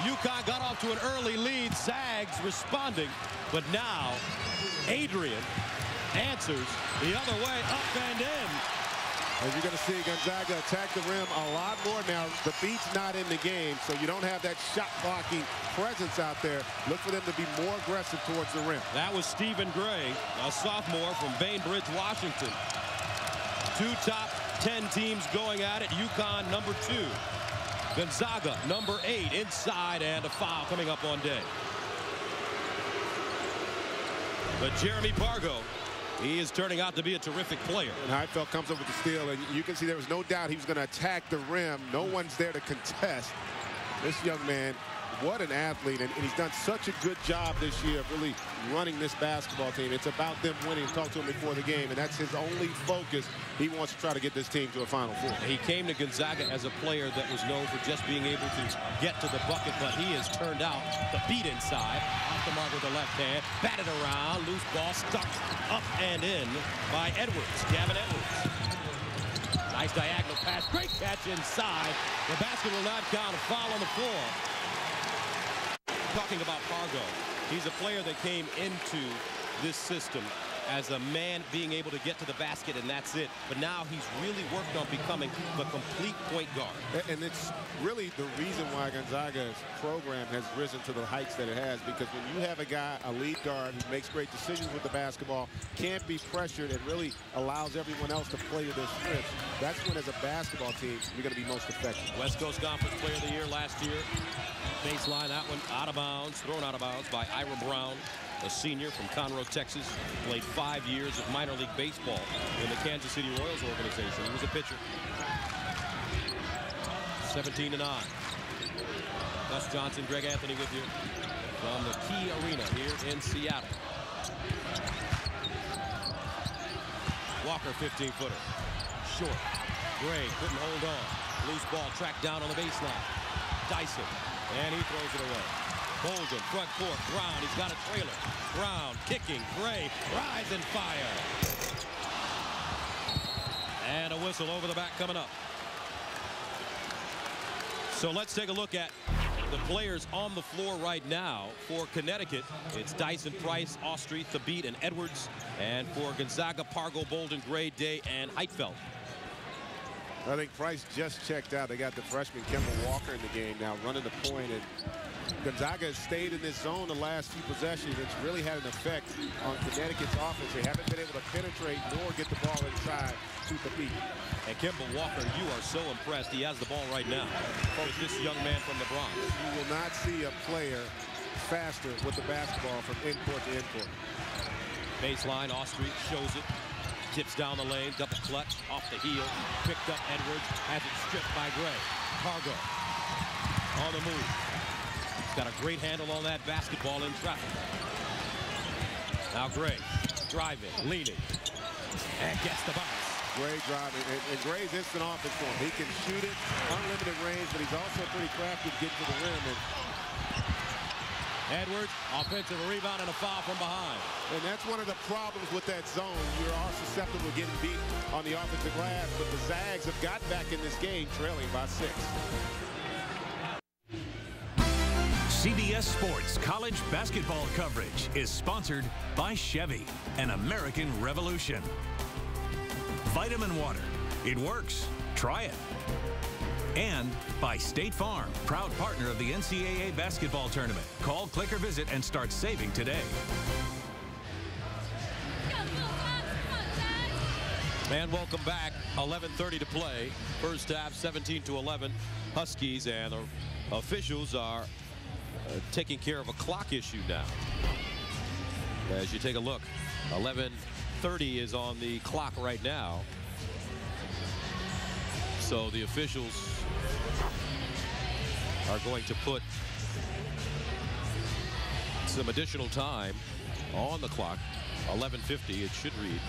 UConn got off to an early lead. Zags responding. But now, Adrian answers the other way, up and in. As you're going to see, Gonzaga attack the rim a lot more now. The beat's not in the game, so you don't have that shot-blocking presence out there. Look for them to be more aggressive towards the rim. That was Stephen Gray, a sophomore from Bainbridge, Washington. 2 top 10 teams going at it. UConn number 2. Gonzaga number 8 inside, and a foul coming up on Day. But Jeremy Pargo, he is turning out to be a terrific player. And Heidfeld comes up with the steal, and you can see there was no doubt he was going to attack the rim. No one's there to contest. This young man, what an athlete, and he's done such a good job this year of really running this basketball team. It's about them winning. Talked to him before the game, and that's his only focus. He wants to try to get this team to a Final Four. He came to Gonzaga as a player that was known for just being able to get to the bucket, but he has turned out the beat inside. Off the mark with the left hand, batted around, loose ball stuck up and in by Edwards, Gavin Edwards. Nice diagonal pass, great catch inside. The basket will not count, a foul on the floor. Talking about Pargo, he's a player that came into this system as a man being able to get to the basket, and that's it. But now he's really worked on becoming the complete point guard. And it's really the reason why Gonzaga's program has risen to the heights that it has, because when you have a guy, a lead guard, who makes great decisions with the basketball, can't be pressured, and really allows everyone else to play to their strengths, that's when, as a basketball team, you're going to be most effective. West Coast Conference Player of the Year last year. Baseline, that one out of bounds, thrown out of bounds by Ira Brown, a senior from Conroe, Texas. Played 5 years of minor league baseball in the Kansas City Royals organization. He was a pitcher. 17-9. Gus Johnson, Greg Anthony with you from the Key Arena here in Seattle. Walker, 15-footer. Short. Gray couldn't hold on. Loose ball tracked down on the baseline. Dyson. And he throws it away. Bolden, front court, Brown, he's got a trailer. Brown, kicking, Gray, rise and fire. And a whistle over the back coming up. So let's take a look at the players on the floor right now. For Connecticut, it's Dyson, Price, Austrie, Thabit, and Edwards. And for Gonzaga, Pargo, Bolden, Gray, Day, and Heidfeld. I think Price just checked out. They got the freshman Kemba Walker in the game now, running the point. And Gonzaga has stayed in this zone the last few possessions. It's really had an effect on Connecticut's offense. They haven't been able to penetrate nor get the ball inside to the beat. And Kemba Walker, you are so impressed. He has the ball right now with this young man from the Bronx. You will not see a player faster with the basketball from in-court to in-court. Baseline, Austrie shows it. Tips down the lane, double clutch, off the heel, picked up Edwards, has it stripped by Gray. Pargo on the move. He's got a great handle on that basketball in traffic. Now Gray, driving, leaning, and gets the bounce. Gray driving, and Gray's instant offense for him. He can shoot it, unlimited range, but he's also pretty crafty to get to the rim. And Edwards, offensive rebound and a foul from behind. And that's one of the problems with that zone. You're all susceptible to getting beat on the offensive glass, but the Zags have got back in this game trailing by 6. CBS Sports college basketball coverage is sponsored by Chevy, an American revolution. Vitamin water. It works. Try it. And by State Farm, proud partner of the NCAA basketball tournament. Call, click, or visit and start saving today. And welcome back. 11:30 to play. First half, 17-11. Huskies, and the officials are taking care of a clock issue now. As you take a look, 11:30 is on the clock right now. So the officials are going to put some additional time on the clock. 11:50 it should read.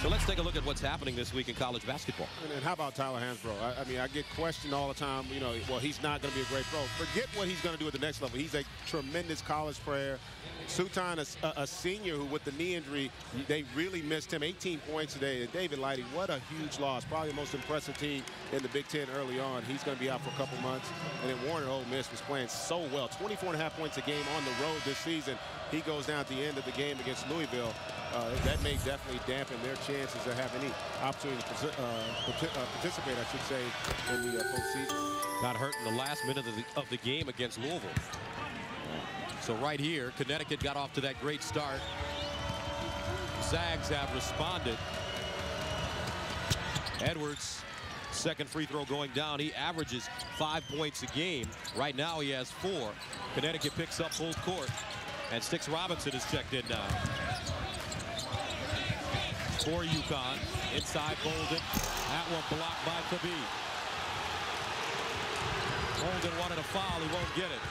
So let's take a look at what's happening this week in college basketball. And how about Tyler Hansbrough? I mean, I get questioned all the time, you know, well, he's not going to be a great pro. Forget what he's going to do at the next level. He's a tremendous college player. Sutan, a senior who with the knee injury, they really missed him. 18 points today. And David Lighty, what a huge loss. Probably the most impressive team in the Big Ten early on. He's going to be out for a couple months. And then Warren at Ole Miss was playing so well. 24.5 points a game on the road this season. He goes down at the end of the game against Louisville. That may definitely dampen their chances to have any opportunity to participate, I should say, in the postseason. Got hurt in the last minute of the game against Louisville. So right here, Connecticut got off to that great start. Zags have responded. Edwards, second free throw going down. He averages 5 points a game. Right now he has 4. Connecticut picks up full court. And Sticks Robinson is checked in now. For UConn, inside Bolden. That one blocked by Thabit. Bolden wanted a foul, he won't get it.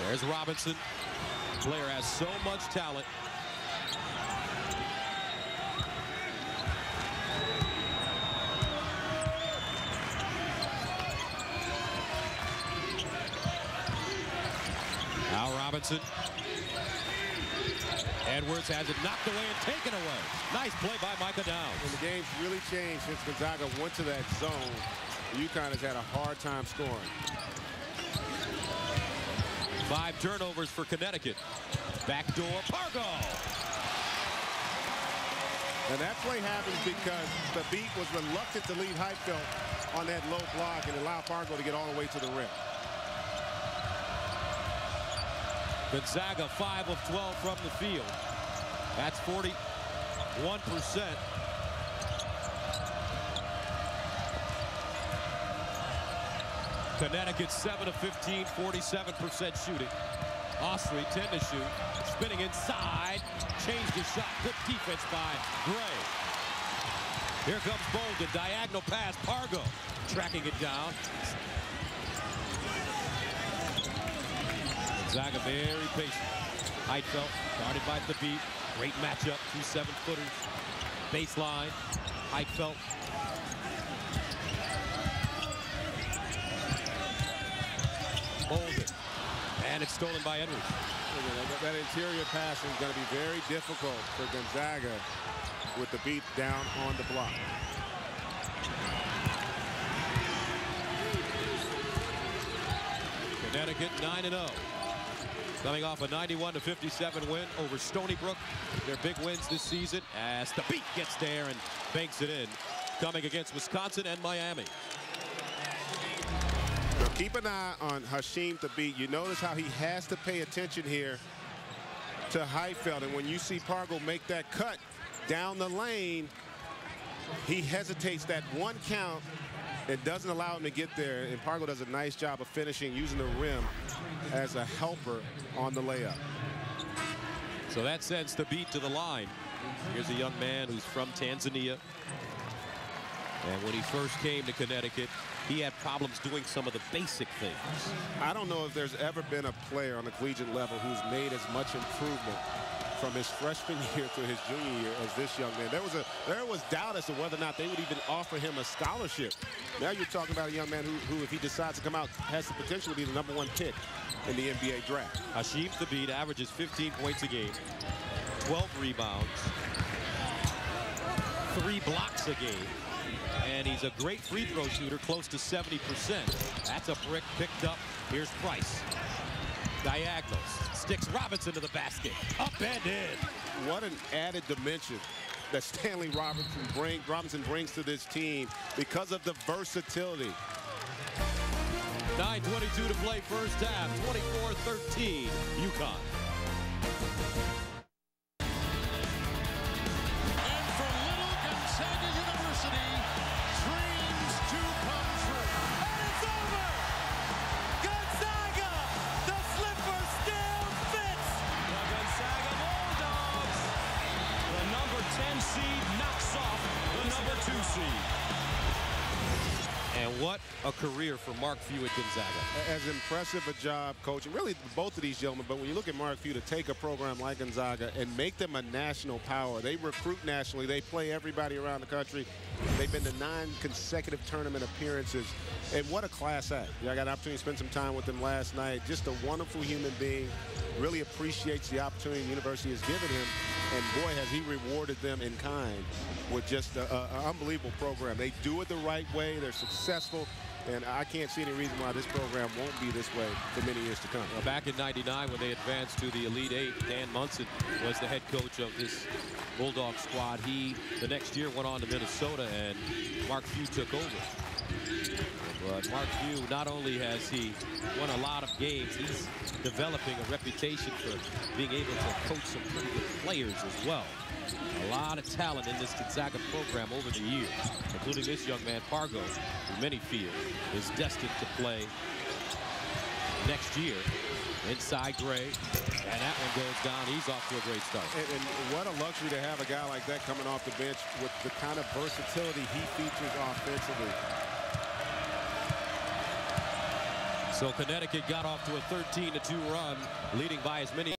There's Robinson. Player has so much talent. Now Robinson. Edwards has it knocked away and taken away. Nice play by Micah Downs. And the game's really changed since Gonzaga went to that zone. UConn has had a hard time scoring. 5 turnovers for Connecticut. Backdoor Pargo. And that play happens because the beat was reluctant to leave Heitfeld on that low block and allow Pargo to get all the way to the rim. Gonzaga 5 of 12 from the field. That's 41%. Connecticut 7 of 15, 47% shooting. Austri 10 to shoot. Spinning inside. Changed his shot. Good defense by Gray. Here comes Bolden. Diagonal pass. Pargo tracking it down. Gonzaga very patient. Heitfeld guarded by Thabit. Great matchup. 2 7-footers. Baseline. Heitfeld. Bolden. And it's stolen by Edwards. That interior passing is going to be very difficult for Gonzaga with the beat down on the block. Connecticut 9-0. Coming off a 91-57 win over Stony Brook. Their big wins this season as the beat gets there and banks it in. Coming against Wisconsin and Miami. Now keep an eye on Hasheem Thabit. You notice how he has to pay attention here to Heitfeld. And when you see Pargo make that cut down the lane, he hesitates that one count. It doesn't allow him to get there, and Pargo does a nice job of finishing, using the rim as a helper on the layup. So that sends the beat to the line. Here's a young man who's from Tanzania. And when he first came to Connecticut, he had problems doing some of the basic things. I don't know if there's ever been a player on the collegiate level who's made as much improvement from his freshman year to his junior year as this young man. There was doubt as to whether or not they would even offer him a scholarship. Now you're talking about a young man who if he decides to come out, has the potential to be the #1 pick in the NBA draft. Hasheem Thabit averages 15 points a game, 12 rebounds, 3 blocks a game, and he's a great free throw shooter, close to 70%. That's a brick picked up. Here's Price. Diagonals. Sticks Robinson to the basket. Up and in. What an added dimension that Stanley Robinson brings to this team because of the versatility. 9:22 to play first half. 24-13 UConn. And for little Gonzaga University, dreams do come true. And it's over! Gonzaga! The slipper still fits! The Gonzaga Bulldogs, the number 10 seed knocks off the number 2 seed. And what a career for Mark Few at Gonzaga. As impressive a job coaching, really both of these gentlemen, but when you look at Mark Few to take a program like Gonzaga and make them a national power, they recruit nationally, they play everybody around the country. They've been to 9 consecutive tournament appearances, and what a class act. I got an opportunity to spend some time with them last night. Just a wonderful human being, really appreciates the opportunity the university has given him, and boy, has he rewarded them in kind with just an unbelievable program. They do it the right way, they're successful, and I can't see any reason why this program won't be this way for many years to come. Well, back in '99 when they advanced to the Elite Eight, Dan Munson was the head coach of this Bulldog squad. He, the next year, went on to Minnesota, and Mark Few took over. But Mark Few, not only has he won a lot of games, he's developing a reputation for being able to coach some pretty good players as well. A lot of talent in this Gonzaga program over the years, including this young man, Pargo, who many feel is destined to play next year inside Gray. And that one goes down. He's off to a great start. And what a luxury to have a guy like that coming off the bench with the kind of versatility he features offensively. So Connecticut got off to a 13-2 run, leading by as many